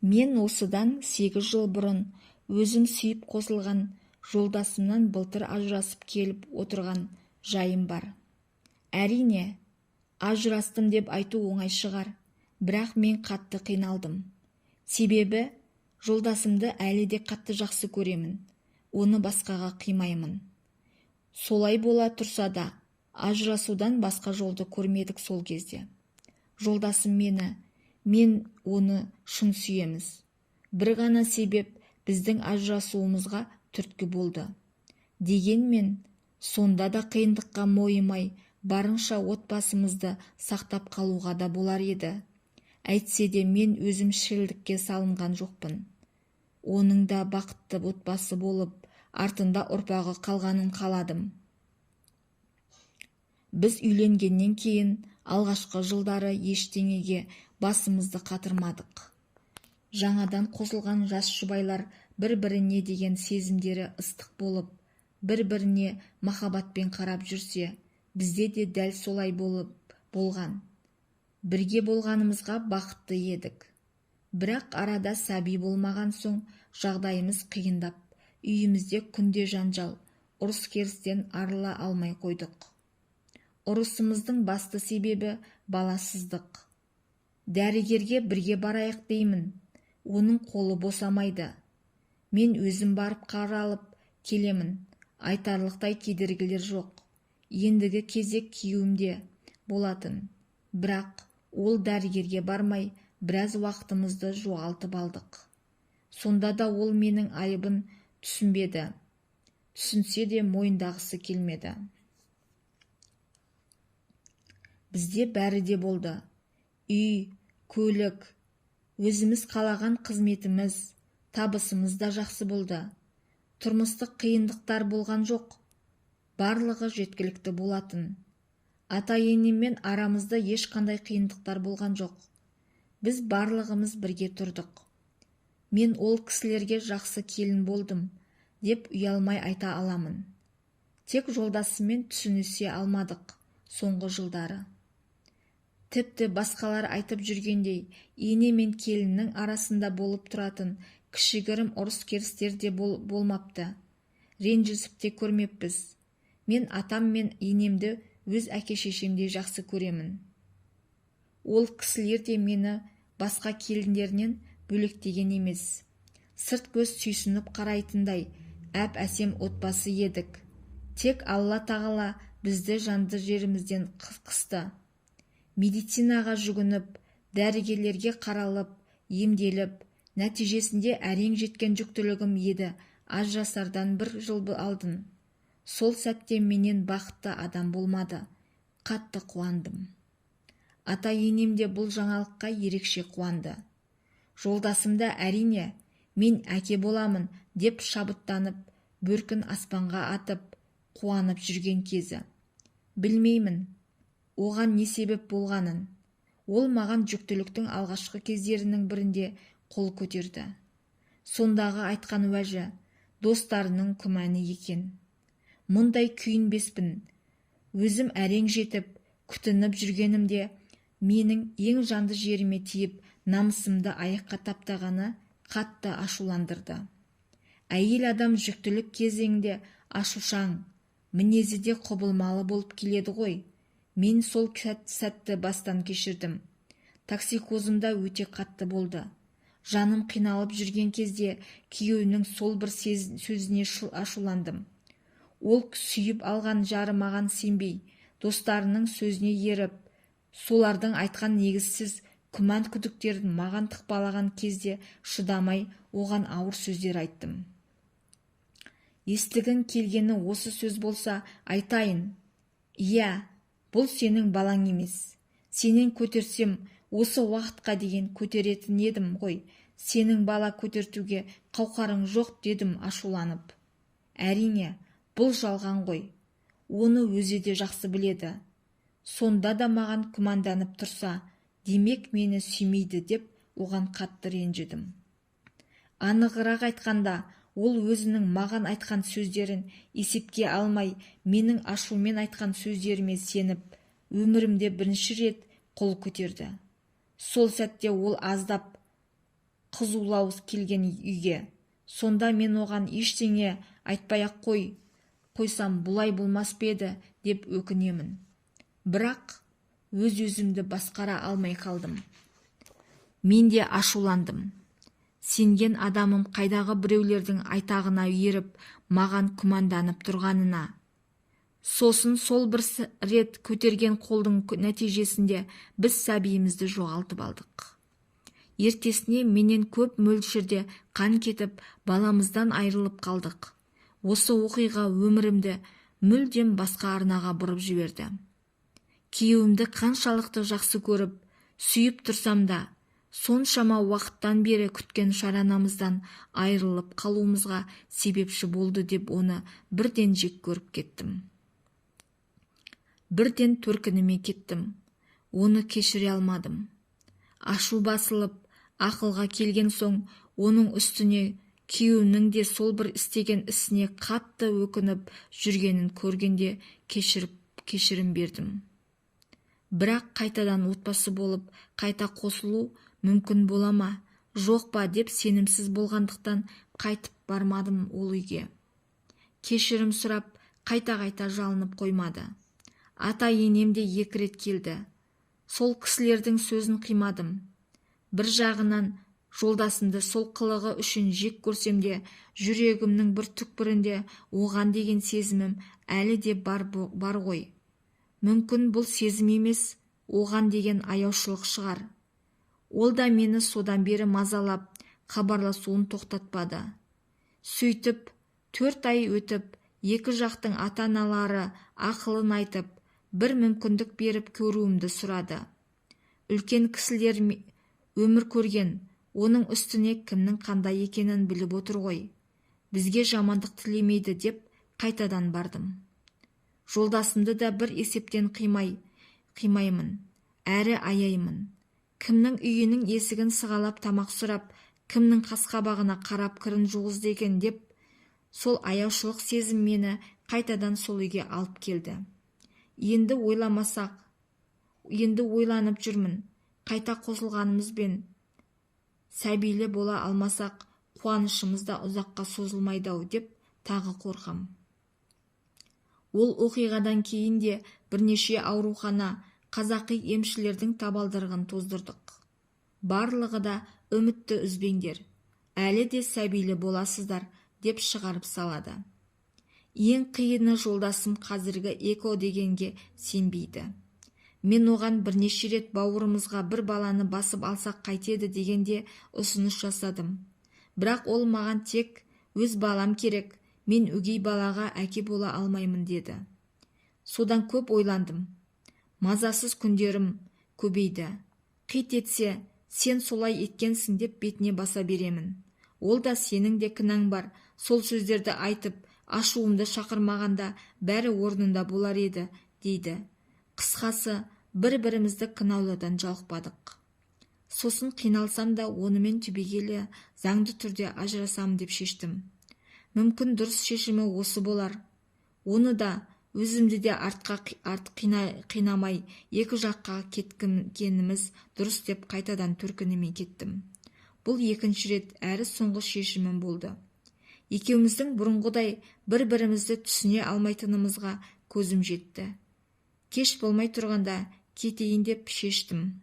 Мен осыдан 8 жыл бұрын өзім сүйіп қосылған жолдасымнан былтыр ажырасып келіп отырған жайым бар. Әрине, ажырастым деп айту оңай шығар, бірақ мен қатты қиналдым. Себебі жолдасымды әлі де қатты жақсы көремін, оны басқаға қимаймын. Солай бола тұрса да, ажырасудан басқа жолды көрмедік сол кезде. Жолдасым мен оны шын сүйеміз. Бір ғана себеп біздің ажырасуымызға түрткі болды. Дегенмен, сонда да қиындыққа мойымай, барынша отбасымызды сақтап қалуға да болар еді. Әйтсе де мен өзім шілдікке салынған жоқпын. Оның да бақытты отбасы болып, артында ұрпағы қалғанын қаладым. Біз үйленгеннен кейін алғашқы жылдары ештеңеге басымызды қатырмадық. Жаңадан қосылған жас жұбайлар бір-біріне деген сезімдері ыстық болып, бір-біріне махаббатпен қарап жүрсе, бізде де дәл солай болған. Бірге болғанымызға бақытты едік. Бірақ арада сәби болмаған соң жағдайымыз қиындап, үйімізде күнде жанжал, ұрыс-керістен арыла алмай қойдық. Ұрысымыздың басты себебі баласыздық. Дәрігерге бірге барайық деймін. Оның қолы босамайды. Мен өзім барып қаралып келемін. Айтарлықтай кедергілер жоқ. Ендігі кезек күйеуімде болатын. Бірақ ол дәрігерге бармай, біраз уақытымызды жоғалтып алдық. Сонда да ол менің айыбын түсінбеді. Түсінсе де мойындағысы келмеді. Бізде бәрі де болды. Үй, көлік, өзіміз қалаған қызметіміз, табысымыз да жақсы болды. Тұрмыстық қиындықтар болған жоқ. Барлығы жеткілікті болатын. Ата-енеммен арамызда ешқандай қиындықтар болған жоқ. Біз барлығымыз бірге тұрдық. Мен ол кісілерге жақсы келін болдым, деп ұялмай айта аламын. Тек жолдасыммен түсінісе алмадық соңғы жылдары. Тіпті басқалар айтып жүргендей, ене мен келіннің арасында болып тұратын кішігірім ұрыс-керістер де болмапты. Ренжісіп те көрмеппіз. Мен атам мен енемді өз әке-шешемдей жақсы көремін. Ол кісілер де мені басқа келіндерінен бөлектеген емес. Сырт көз сүйсініп қарайтындай әп-әсем отбасы едік. Тек Алла тағала бізді жанды жерімізден қысты. Медицинаға жүгініп, дәрігерлерге қаралып, емделіп, нәтижесінде әрең жеткен жүктілігім еді. Ажырасардан 1 жыл алдын. Сол сәтте менен бақытты адам болмады. Қатты қуандым. Ата-енем де бұл жаңалыққа ерекше қуанды. Жолдасымда әрине, мен әке боламын деп шабыттанып, бөркін аспанға атып, қуанып жүрген кезі. Білмеймін, оған не себеп болғанын. Ол маған жүктіліктің алғашқы кездерінің бірінде қол көтерді. Сондағы айтқан уәжі достарының күмәні екен. Мұндай күйінбеспін. Өзім әрең жетіп, күтініп жүргенімде, менің ең жанды жеріме тиіп, намысымды аяққа таптағаны қатты ашуландырды. Әйел адам жүктілік кезеңде ашушаң, мінезі де құбылмалы болып келеді ғой. Мен сол сәтті бастан кешірдім. Токсикозымда өте қатты болды. Жаным қиналып жүрген кезде күйеуінің сол бір сөзіне ашуландым. Ол сүйіп алған жары маған сенбей, достарының сөзіне еріп, солардың айтқан негізсіз күмән күдіктерін маған тықпалаған кезде шыдамай оған ауыр сөздер айттым. Естігін келгені осы сөз болса айтайын. Иә, бұл сенің балаң емес. Сенен көтерсем, осы уақытқа деген көтеретін едім ғой. Сенің бала көтертуге қауқарың жоқ дедім ашуланып. Әрине, бұл жалған ғой. Оны өзі де жақсы біледі. Сонда да маған күмәнданып тұрса, демек мені сүймейді деп оған қатты ренжідім. Анығырақ айтқанда, ол өзінің маған айтқан сөздерін есепке алмай, менің ашумен айтқан сөздеріме сеніп, өмірімде бірінші рет қол көтерді. Сол сәтте ол аздап қызулау келген үйге. Сонда мен оған ештеңе айтпай-ақ қойсам бұлай болмас па еді деп өкінемін. Бірақ өз-өзімді басқара алмай қалдым. Мен де ашуландым. Сенген адамым қайдағы біреулердің айтағына еріп, маған күмәнданып тұрғанына. Сосын сол бір рет көтерген қолдың нәтижесінде біз сәбиімізді жоғалтып алдық. Ертесіне менен көп мөлшерде қан кетіп, баламыздан айырылып қалдық. Осы оқиға өмірімді мүлдем басқа арнаға бұрып жіберді. Күйеуімді қаншалықты жақсы көріп, сүйіп тұрсам да, соншама уақыттан бері күткен шаранамыздан айырылып қалуымызға себепші болды деп оны бірден жек көріп кеттім. Бірден төркініме кеттім. Оны кешіре алмадым. Ашу басылып, ақылға келген соң, оның үстіне күйеуімнің де сол бір істеген ісіне қатты өкініп жүргенін көргенде кешірім бердім. Бірақ қайтадан отбасы болып, қайта қосылу мүмкін бола ма, жоқ па деп сенімсіз болғандықтан қайтып бармадым ол үйге. Кешірім сұрап, қайта жалынып қоймады. Ата-енем де 2 рет келді. Сол кісілердің сөзін қимадым. Бір жағынан жолдасымды сол қылығы үшін жек көрсем де, жүрегімнің бір түкпірінде оған деген сезімім әлі де бар ғой. Мүмкін бұл сезім емес, оған деген аяушылық шығар. Ол да мені содан бері мазалап, хабарласуын тоқтатпады. Сөйтіп, 4 ай өтіп, 2 жақтың ата-аналары ақылын айтып, бір мүмкіндік беріп көруімді сұрады. Үлкен кісілер өмір көрген, оның үстіне кімнің қандай екенін біліп отыр ғой. Бізге жамандық тілемейді деп қайтадан бардым. Жолдасымды да бір есептен қимаймын, әрі аяймын. Кімнің үйінің есігін сығалап тамақ сұрап, кімнің қас-қабағына қарап кірін жуғызды екен деп, сол аяушылық сезім мені қайтадан сол үйге алып келді. Енді ойланып жүрмін, қайта қосылғанымызбен сәбилі бола алмасақ, қуанышымыз да ұзаққа созылмайды-ау деп тағы қорқам. Ол оқиғадан кейін де бірнеше аурухана, қазақи емшілердің табалдырығын тоздырдық. Барлығы да үмітті үзбеңдер, әлі де сәбилі боласыздар деп шығарып салады. Ең қиыны жолдасым қазіргі эко дегенге сенбейді. Мен оған бірнеше рет бауырымызға бір баланы басып алсақ қайтеді дегенде ұсыныс жасадым. Бірақ ол маған тек өз балам керек, мен өгей балаға әке бола алмаймын деді. Содан көп ойландым. Мазасыз күндерім көбейді. Қит етсе, сен солай еткенсің деп бетіне баса беремін. Ол да сенің де кінәң бар, сол сөздерді айтып, ашуымды шақырмағанда бәрі орнында болар еді, дейді. Қысқасы, бір-бірімізді кінәлаудан жалықпадық. Сосын қиналсам да онымен түбегейлі заңды түрде ажырасамын деп шештім. Мүмкін дұрыс шешімі осы болар. Оны да, өзімді де арт қинамай, 2 жаққа кеткеніміз дұрыс деп қайтадан төркініме кеттім. Бұл 2-ші рет әрі соңғы шешімім болды. Екеуміздің бұрынғыдай бір-бірімізді түсіне алмайтынымызға көзім жетті. Кеш болмай тұрғанда кетейін деп шештім.